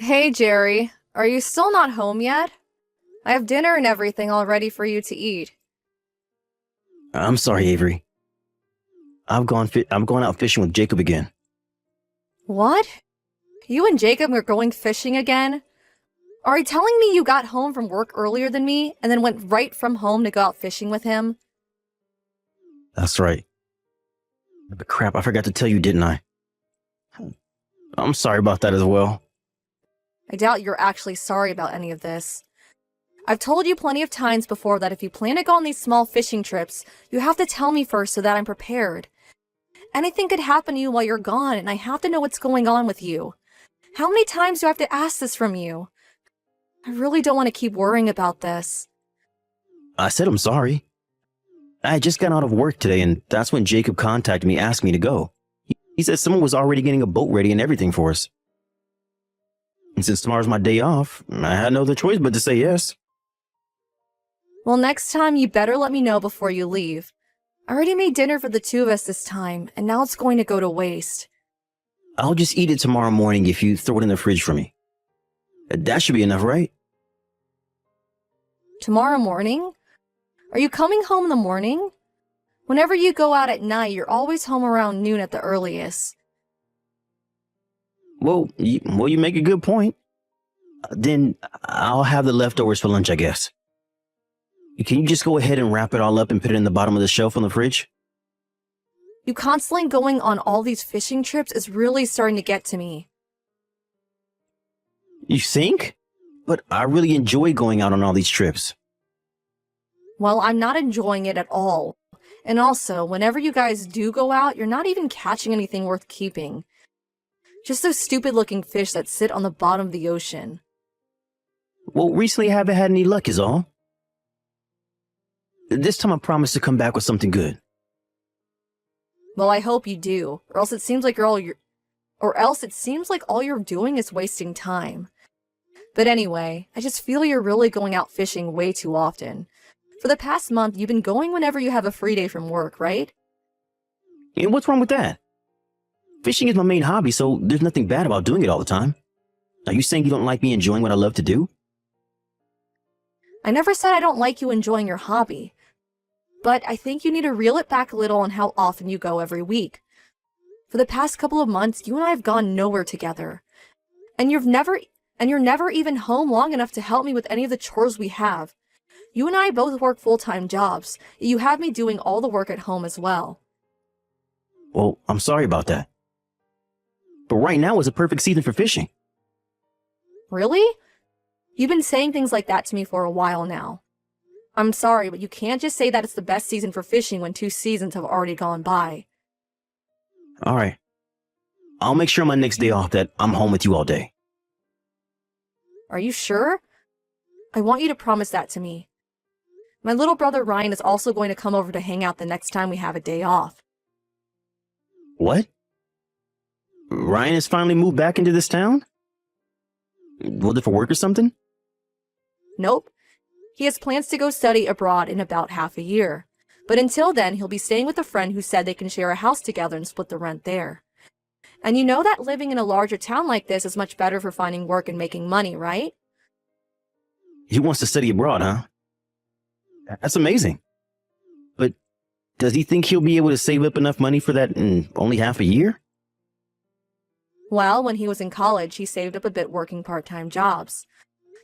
Hey, Jerry. Are you still not home yet? I have dinner and everything all ready for you to eat. I'm sorry, Avery. I'm going out fishing with Jacob again. What? You and Jacob are going fishing again? Are you telling me you got home from work earlier than me and then went right from home to go out fishing with him? That's right. But crap, I forgot to tell you, didn't I? I'm sorry about that as well. I doubt you're actually sorry about any of this. I've told you plenty of times before that if you plan to go on these small fishing trips, you have to tell me first so that I'm prepared. Anything could happen to you while you're gone, and I have to know what's going on with you. How many times do I have to ask this from you? I really don't want to keep worrying about this. I said I'm sorry. I just got out of work today, and that's when Jacob contacted me asking me to go. He said someone was already getting a boat ready and everything for us. And since tomorrow's my day off, I had no other choice but to say yes. Well, next time you better let me know before you leave. I already made dinner for the two of us this time, and now it's going to go to waste. I'll just eat it tomorrow morning if you throw it in the fridge for me. That should be enough, right? Tomorrow morning? Are you coming home in the morning? Whenever you go out at night, you're always home around noon at the earliest. Well, you make a good point. Then I'll have the leftovers for lunch, I guess. Can you just go ahead and wrap it all up and put it in the bottom of the shelf on the fridge? You constantly going on all these fishing trips is really starting to get to me. You think? But I really enjoy going out on all these trips. Well, I'm not enjoying it at all. And also, whenever you guys do go out, you're not even catching anything worth keeping. Just those stupid-looking fish that sit on the bottom of the ocean. Well, recently I haven't had any luck is all. This time I promise to come back with something good. Well, I hope you do, or else it seems like all you're doing is wasting time. But anyway, I just feel you're really going out fishing way too often. For the past month, you've been going whenever you have a free day from work, right? And what's wrong with that? Fishing is my main hobby, so there's nothing bad about doing it all the time. Are you saying you don't like me enjoying what I love to do? I never said I don't like you enjoying your hobby. But I think you need to reel it back a little on how often you go every week. For the past couple of months, you and I have gone nowhere together. And you're never even home long enough to help me with any of the chores we have. You and I both work full-time jobs. You have me doing all the work at home as well. Well, I'm sorry about that. But right now is a perfect season for fishing. Really? You've been saying things like that to me for a while now. I'm sorry, but you can't just say that it's the best season for fishing when 2 seasons have already gone by. All right. I'll make sure on my next day off that I'm home with you all day. Are you sure? I want you to promise that to me. My little brother Ryan is also going to come over to hang out the next time we have a day off. What? Ryan has finally moved back into this town? Was it for work or something? Nope. He has plans to go study abroad in about half a year. But until then, he'll be staying with a friend who said they can share a house together and split the rent there. And you know that living in a larger town like this is much better for finding work and making money, right? He wants to study abroad, huh? That's amazing. But does he think he'll be able to save up enough money for that in only half a year? Well, when he was in college, he saved up a bit working part-time jobs.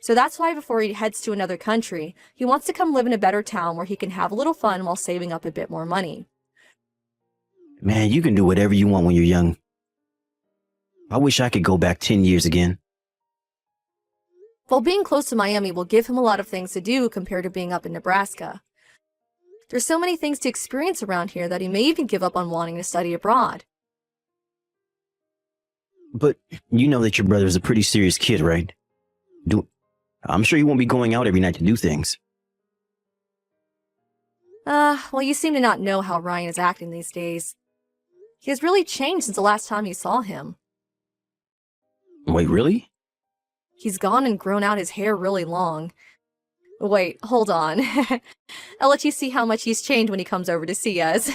So that's why before he heads to another country, he wants to come live in a better town where he can have a little fun while saving up a bit more money. Man, you can do whatever you want when you're young. I wish I could go back 10 years again. Well, being close to Miami will give him a lot of things to do compared to being up in Nebraska. There's so many things to experience around here that he may even give up on wanting to study abroad. But you know that your brother's a pretty serious kid, right? I'm sure he won't be going out every night to do things. Well, you seem to not know how Ryan is acting these days. He has really changed since the last time you saw him. Wait, really? He's gone and grown out his hair really long. Wait, hold on. I'll let you see how much he's changed when he comes over to see us.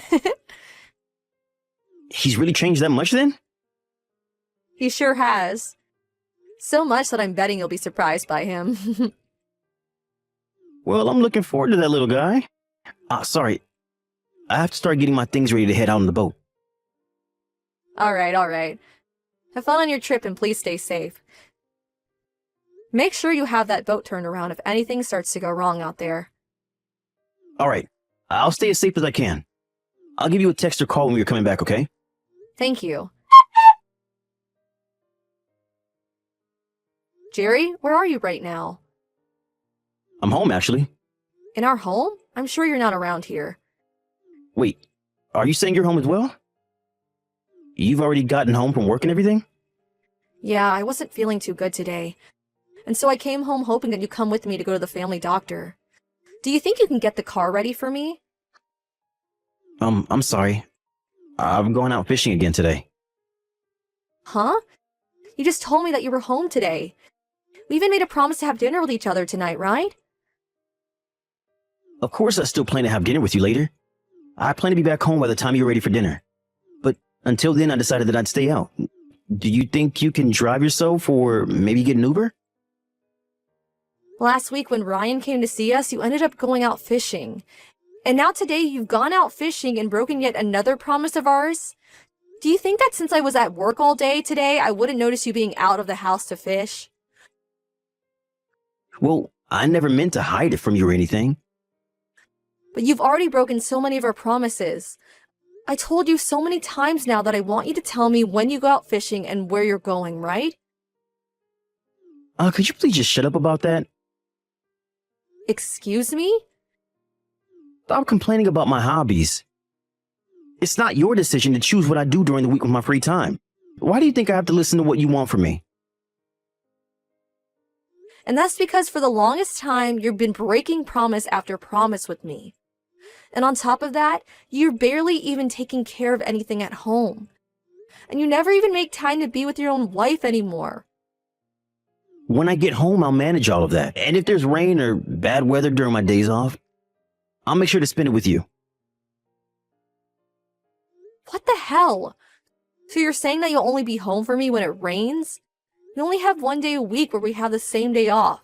He's really changed that much then? He sure has. So much that I'm betting you'll be surprised by him. Well, I'm looking forward to that little guy. Sorry. I have to start getting my things ready to head out on the boat. Alright, alright. Have fun on your trip and please stay safe. Make sure you have that boat turned around if anything starts to go wrong out there. All right. I'll stay as safe as I can. I'll give you a text or call when we're coming back, okay? Thank you. Jerry, where are you right now? I'm home, actually. In our home? I'm sure you're not around here. Wait, are you saying you're home as well? You've already gotten home from work and everything? Yeah, I wasn't feeling too good today. And so I came home hoping that you'd come with me to go to the family doctor. Do you think you can get the car ready for me? I'm sorry. I'm going out fishing again today. Huh? You just told me that you were home today. We even made a promise to have dinner with each other tonight, right? Of course I still plan to have dinner with you later. I plan to be back home by the time you're ready for dinner. But until then, I decided that I'd stay out. Do you think you can drive yourself or maybe get an Uber? Last week when Ryan came to see us, you ended up going out fishing. And now today you've gone out fishing and broken yet another promise of ours? Do you think that since I was at work all day today, I wouldn't notice you being out of the house to fish? Well, I never meant to hide it from you or anything. But you've already broken so many of our promises. I told you so many times now that I want you to tell me when you go out fishing and where you're going, right? Could you please just shut up about that? Excuse me? Stop complaining about my hobbies. It's not your decision to choose what I do during the week with my free time. Why do you think I have to listen to what you want from me? And that's because for the longest time, you've been breaking promise after promise with me. And on top of that, you're barely even taking care of anything at home. And you never even make time to be with your own wife anymore. When I get home, I'll manage all of that. And if there's rain or bad weather during my days off, I'll make sure to spend it with you. What the hell? So you're saying that you'll only be home for me when it rains? You only have one day a week where we have the same day off.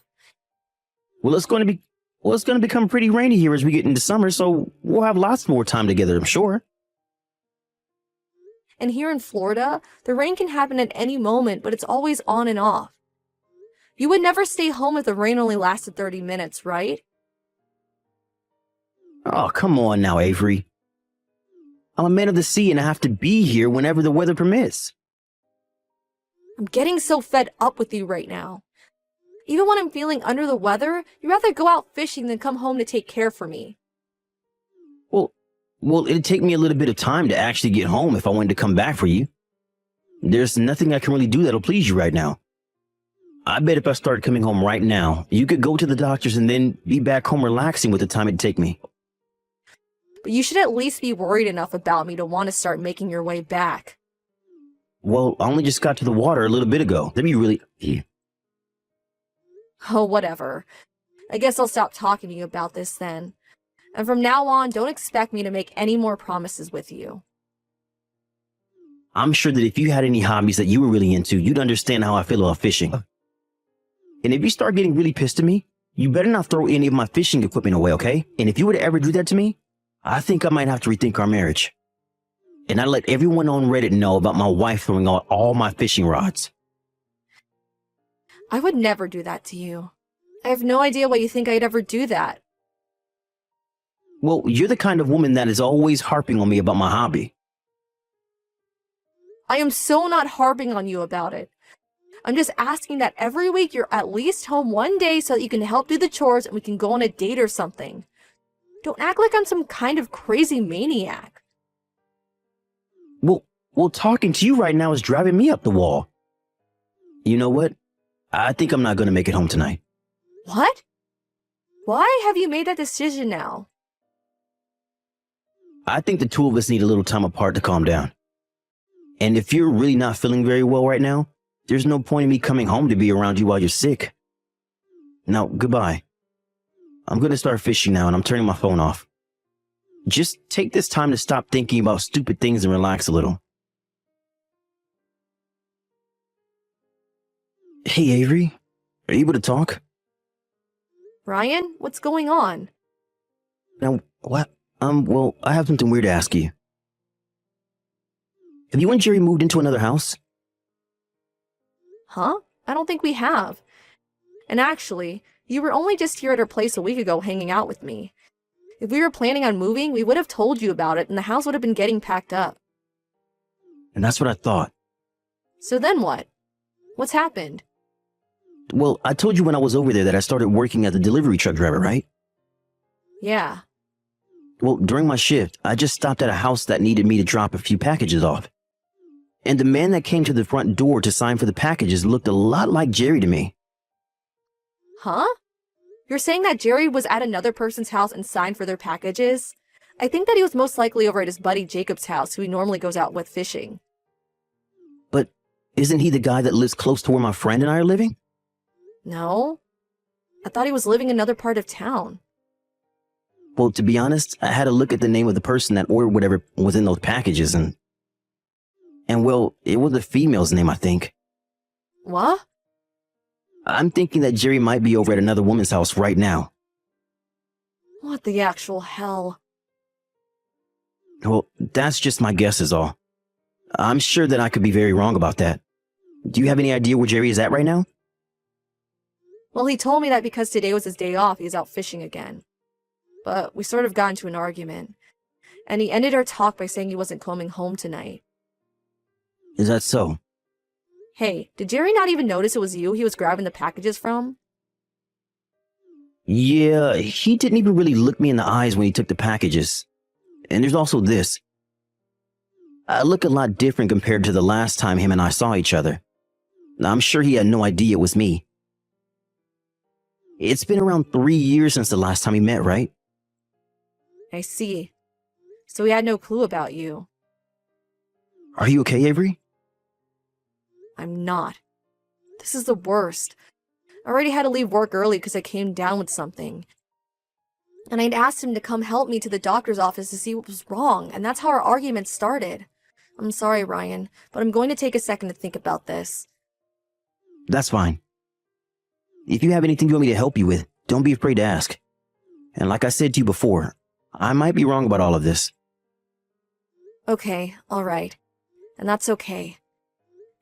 Well, it's going to become pretty rainy here as we get into summer, so we'll have lots more time together, I'm sure. And here in Florida, the rain can happen at any moment, but it's always on and off. You would never stay home if the rain only lasted 30 minutes, right? Oh, come on now, Avery. I'm a man of the sea and I have to be here whenever the weather permits. I'm getting so fed up with you right now. Even when I'm feeling under the weather, you'd rather go out fishing than come home to take care for me. Well, it'd take me a little bit of time to actually get home if I wanted to come back for you. There's nothing I can really do that'll please you right now. I bet if I started coming home right now, you could go to the doctor's and then be back home relaxing with the time it'd take me. But you should at least be worried enough about me to want to start making your way back. Well, I only just got to the water a little bit ago. That'd be really... Oh, whatever. I guess I'll stop talking to you about this then. And from now on, don't expect me to make any more promises with you. I'm sure that if you had any hobbies that you were really into, you'd understand how I feel about fishing. And if you start getting really pissed at me, you better not throw any of my fishing equipment away, okay? And if you were to ever do that to me, I think I might have to rethink our marriage. And I'd let everyone on Reddit know about my wife throwing out all my fishing rods. I would never do that to you. I have no idea why you think I'd ever do that. Well, you're the kind of woman that is always harping on me about my hobby. I am so not harping on you about it. I'm just asking that every week you're at least home one day so that you can help do the chores and we can go on a date or something. Don't act like I'm some kind of crazy maniac. Well, talking to you right now is driving me up the wall. You know what? I think I'm not going to make it home tonight. What? Why have you made that decision now? I think the two of us need a little time apart to calm down. And if you're really not feeling very well right now, there's no point in me coming home to be around you while you're sick. Now, goodbye. I'm going to start fishing now and I'm turning my phone off. Just take this time to stop thinking about stupid things and relax a little. Hey, Avery. Are you able to talk? Ryan, what's going on? Now, what? Well, I have something weird to ask you. Have you and Jerry moved into another house? Huh? I don't think we have. And actually, you were only just here at our place a week ago hanging out with me. If we were planning on moving, we would have told you about it and the house would have been getting packed up. And that's what I thought. So then what? What's happened? Well, I told you when I was over there that I started working as a delivery truck driver, right? Yeah. Well, during my shift, I just stopped at a house that needed me to drop a few packages off. And the man that came to the front door to sign for the packages looked a lot like Jerry to me. Huh? You're saying that Jerry was at another person's house and signed for their packages? I think that he was most likely over at his buddy Jacob's house, who he normally goes out with fishing. But isn't he the guy that lives close to where my friend and I are living? No. I thought he was living in another part of town. Well, to be honest, I had to look at the name of the person that ordered whatever was in those packages and well, it was a female's name, I think. What? I'm thinking that Jerry might be over at another woman's house right now. What the actual hell? Well, that's just my guess is all. I'm sure that I could be very wrong about that. Do you have any idea where Jerry is at right now? Well, he told me that because today was his day off, he's out fishing again. But we sort of got into an argument. And he ended our talk by saying he wasn't coming home tonight. Is that so? Hey, did Jerry not even notice it was you he was grabbing the packages from? Yeah, he didn't even really look me in the eyes when he took the packages. And there's also this. I look a lot different compared to the last time him and I saw each other. I'm sure he had no idea it was me. It's been around 3 years since the last time we met, right? I see. So he had no clue about you. Are you okay, Avery? I'm not. This is the worst. I already had to leave work early because I came down with something. And I'd asked him to come help me to the doctor's office to see what was wrong, and that's how our argument started. I'm sorry, Ryan, but I'm going to take a second to think about this. That's fine. If you have anything you want me to help you with, don't be afraid to ask. And like I said to you before, I might be wrong about all of this. Okay, alright. And that's okay.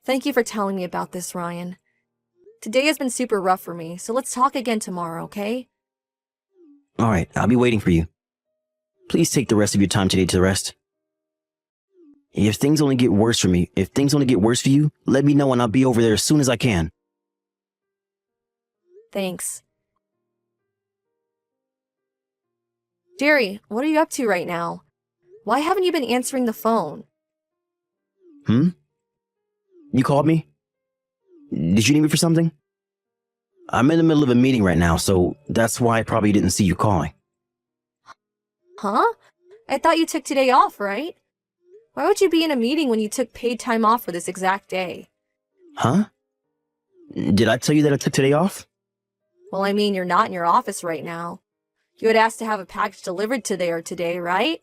Thank you for telling me about this, Ryan. Today has been super rough for me, so let's talk again tomorrow, okay? Alright, I'll be waiting for you. Please take the rest of your time today to rest. If things only get worse for you, let me know and I'll be over there as soon as I can. Thanks. Jerry, what are you up to right now? Why haven't you been answering the phone? You called me? Did you need me for something? I'm in the middle of a meeting right now, so that's why I probably didn't see you calling. Huh? I thought you took today off, right? Why would you be in a meeting when you took paid time off for this exact day? Huh? Did I tell you that I took today off? Well, I mean, you're not in your office right now. You had asked to have a package delivered today, right?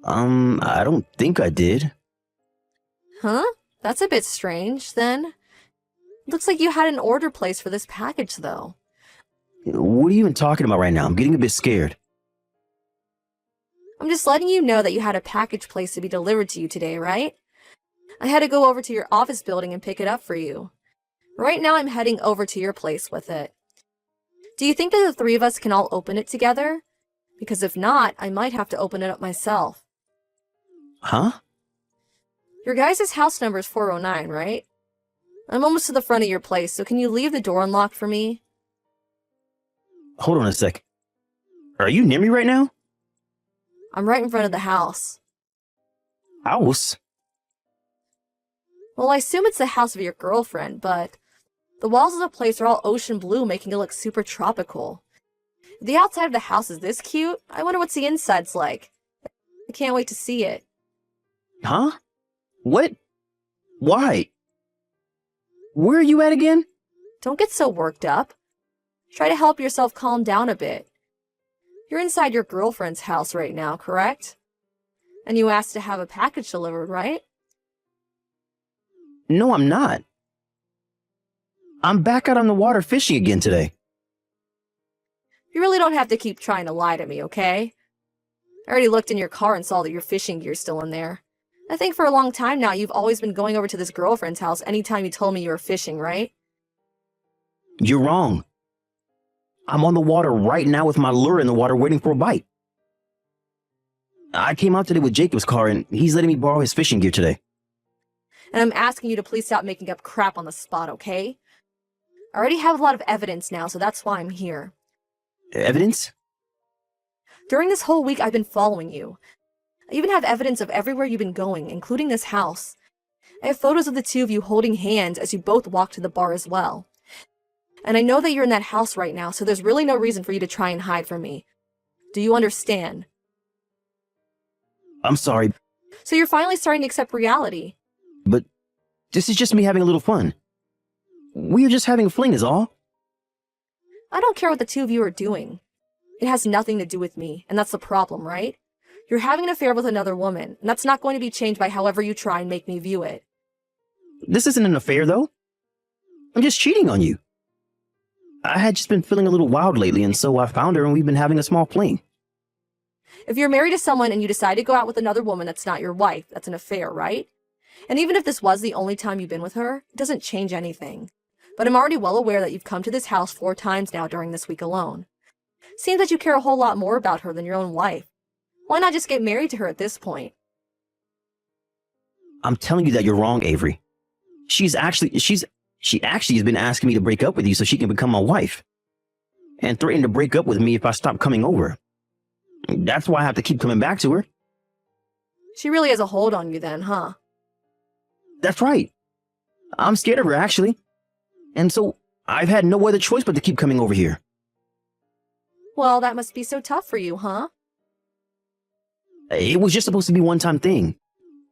I don't think I did. Huh? That's a bit strange, then. Looks like you had an order placed for this package, though. What are you even talking about right now? I'm getting a bit scared. I'm just letting you know that you had a package placed to be delivered to you today, right? I had to go over to your office building and pick it up for you. Right now I'm heading over to your place with it. Do you think that the three of us can all open it together? Because if not, I might have to open it up myself. Huh? Your guys' house number is 409, right? I'm almost to the front of your place, so can you leave the door unlocked for me? Hold on a sec. Are you near me right now? I'm right in front of the house. House? Well, I assume it's the house of your girlfriend, but the walls of the place are all ocean blue, making it look super tropical. If the outside of the house is this cute, I wonder what's the inside's like. I can't wait to see it. Huh? What? Why? Where are you at again? Don't get so worked up. Try to help yourself calm down a bit. You're inside your girlfriend's house right now, correct? And you asked to have a package delivered, right? No, I'm not. I'm back out on the water fishing again today. You really don't have to keep trying to lie to me, okay? I already looked in your car and saw that your fishing gear's still in there. I think for a long time now you've always been going over to this girlfriend's house anytime you told me you were fishing, right? You're wrong. I'm on the water right now with my lure in the water waiting for a bite. I came out today with Jacob's car and he's letting me borrow his fishing gear today. And I'm asking you to please stop making up crap on the spot, okay? I already have a lot of evidence now, so that's why I'm here. Evidence? During this whole week I've been following you. I even have evidence of everywhere you've been going, including this house. I have photos of the two of you holding hands as you both walk to the bar as well. And I know that you're in that house right now, so there's really no reason for you to try and hide from me. Do you understand? I'm sorry, So you're finally starting to accept reality. but this is just me having a little fun. We're just having a fling is all. I don't care what the two of you are doing. It has nothing to do with me, and that's the problem, right? You're having an affair with another woman, and that's not going to be changed by however you try and make me view it. This isn't an affair though. I'm just cheating on you. I had just been feeling a little wild lately and so I found her and we've been having a small fling. If you're married to someone and you decide to go out with another woman that's not your wife, that's an affair, right? And even if this was the only time you've been with her, it doesn't change anything. But I'm already well aware that you've come to this house 4 times now during this week alone. Seems that you care a whole lot more about her than your own wife. Why not just get married to her at this point? I'm telling you that you're wrong, Avery. She actually has been asking me to break up with you so she can become my wife. And threatened to break up with me if I stop coming over. That's why I have to keep coming back to her. She really has a hold on you then, huh? That's right. I'm scared of her, actually. And so I've had no other choice but to keep coming over here. Well, that must be so tough for you, huh? It was just supposed to be a one-time thing.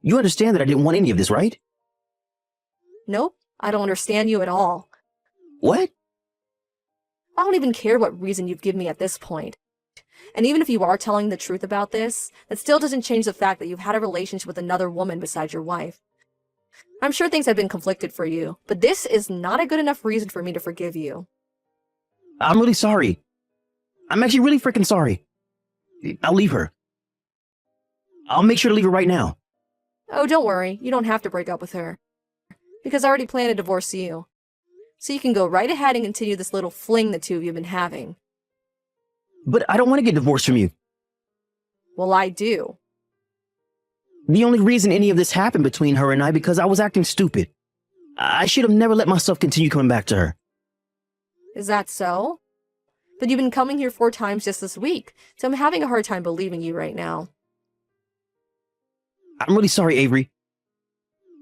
You understand that I didn't want any of this, right? Nope, I don't understand you at all. What? I don't even care what reason you've given me at this point. And even if you are telling the truth about this, that still doesn't change the fact that you've had a relationship with another woman besides your wife. I'm sure things have been conflicted for you, but this is not a good enough reason for me to forgive you. I'm really sorry. I'm actually really freaking sorry. I'll leave her. I'll make sure to leave her right now. Oh, don't worry, you don't have to break up with her. Because I already plan to divorce you. So you can go right ahead and continue this little fling the two of you have been having. But I don't want to get divorced from you. Well, I do. The only reason any of this happened between her and I because I was acting stupid. I should have never let myself continue coming back to her. Is that so? But you've been coming here 4 times just this week, so I'm having a hard time believing you right now. I'm really sorry, Avery.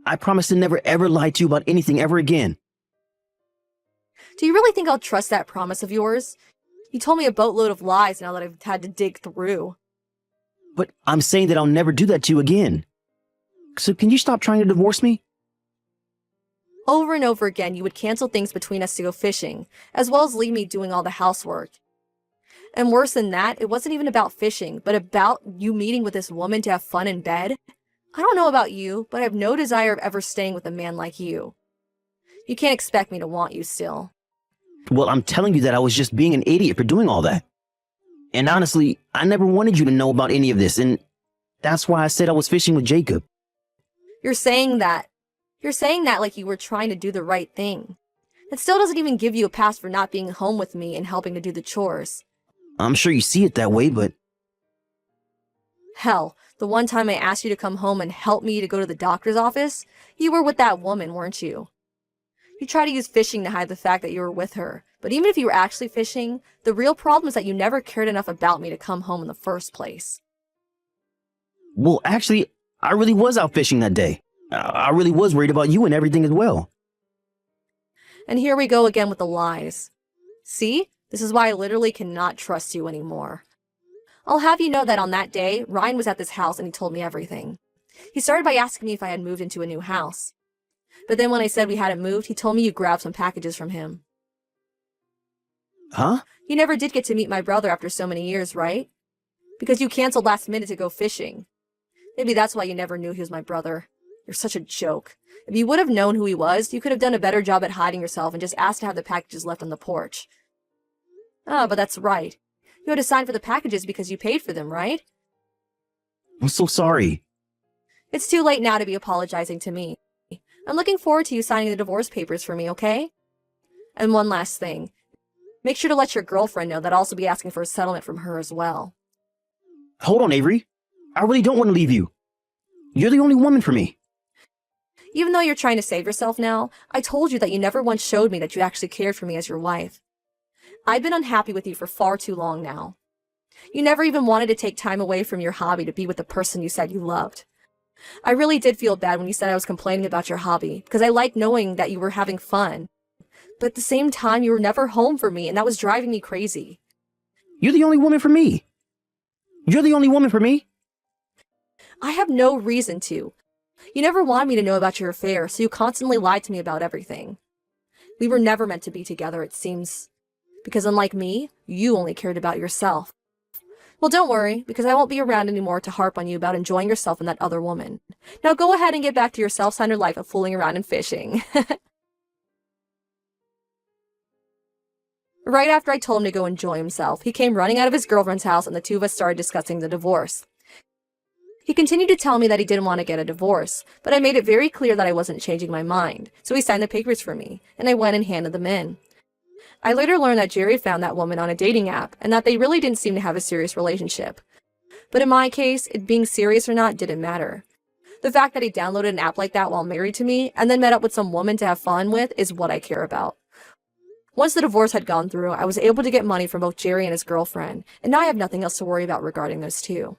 I promise to never ever lie to you about anything ever again. Do you really think I'll trust that promise of yours? You told me a boatload of lies now that I've had to dig through. But I'm saying that I'll never do that to you again. So can you stop trying to divorce me? Over and over again, you would cancel things between us to go fishing, as well as leave me doing all the housework. And worse than that, it wasn't even about fishing, but about you meeting with this woman to have fun in bed. I don't know about you, but I have no desire of ever staying with a man like you. You can't expect me to want you still. Well, I'm telling you that I was just being an idiot for doing all that. And honestly, I never wanted you to know about any of this, and that's why I said I was fishing with Jacob. You're saying that like you were trying to do the right thing. It still doesn't even give you a pass for not being home with me and helping to do the chores. I'm sure you see it that way, but... Hell, the one time I asked you to come home and help me to go to the doctor's office, you were with that woman, weren't you? You try to use fishing to hide the fact that you were with her, but even if you were actually fishing, the real problem is that you never cared enough about me to come home in the first place. Well, actually, I really was out fishing that day. I really was worried about you and everything as well. And here we go again with the lies. See? This is why I literally cannot trust you anymore. I'll have you know that on that day, Ryan was at this house and he told me everything. He started by asking me if I had moved into a new house. But then when I said we hadn't moved, he told me you grabbed some packages from him. Huh? You never did get to meet my brother after so many years, right? Because you canceled last minute to go fishing. Maybe that's why you never knew he was my brother. You're such a joke. If you would have known who he was, you could have done a better job at hiding yourself and just asked to have the packages left on the porch. Ah, but that's right. You had to sign for the packages because you paid for them, right? I'm so sorry. It's too late now to be apologizing to me. I'm looking forward to you signing the divorce papers for me, okay? And one last thing. Make sure to let your girlfriend know that I'll also be asking for a settlement from her as well. Hold on, Avery. I really don't want to leave you. You're the only woman for me. Even though you're trying to save yourself now, I told you that you never once showed me that you actually cared for me as your wife. I've been unhappy with you for far too long now. You never even wanted to take time away from your hobby to be with the person you said you loved. I really did feel bad when you said I was complaining about your hobby, because I liked knowing that you were having fun. But at the same time, you were never home for me, and that was driving me crazy. You're the only woman for me. You're the only woman for me. I have no reason to. You never wanted me to know about your affair, so you constantly lied to me about everything. We were never meant to be together, it seems. Because unlike me, you only cared about yourself. Well, don't worry, because I won't be around anymore to harp on you about enjoying yourself and that other woman. Now go ahead and get back to your self-centered life of fooling around and fishing. Right after I told him to go enjoy himself, he came running out of his girlfriend's house and the two of us started discussing the divorce. He continued to tell me that he didn't want to get a divorce, but I made it very clear that I wasn't changing my mind, so he signed the papers for me, and I went and handed them in. I later learned that Jerry found that woman on a dating app, and that they really didn't seem to have a serious relationship. But in my case, it being serious or not didn't matter. The fact that he downloaded an app like that while married to me, and then met up with some woman to have fun with, is what I care about. Once the divorce had gone through, I was able to get money from both Jerry and his girlfriend, and now I have nothing else to worry about regarding those two.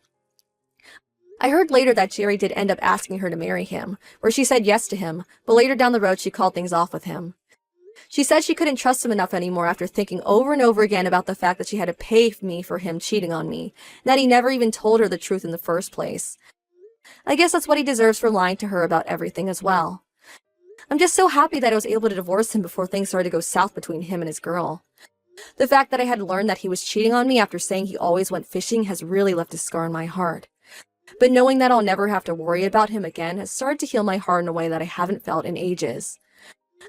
I heard later that Jerry did end up asking her to marry him, where she said yes to him, but later down the road she called things off with him. She said she couldn't trust him enough anymore after thinking over and over again about the fact that she had to pay me for him cheating on me, and that he never even told her the truth in the first place. I guess that's what he deserves for lying to her about everything as well. I'm just so happy that I was able to divorce him before things started to go south between him and his girl. The fact that I had learned that he was cheating on me after saying he always went fishing has really left a scar in my heart. But knowing that I'll never have to worry about him again has started to heal my heart in a way that I haven't felt in ages.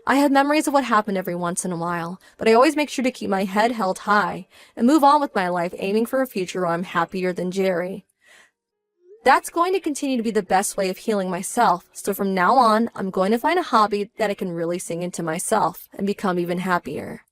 I have memories of what happened every once in a while, but I always make sure to keep my head held high and move on with my life, aiming for a future where I'm happier than Jerry. That's going to continue to be the best way of healing myself, so from now on, I'm going to find a hobby that I can really sing into myself and become even happier.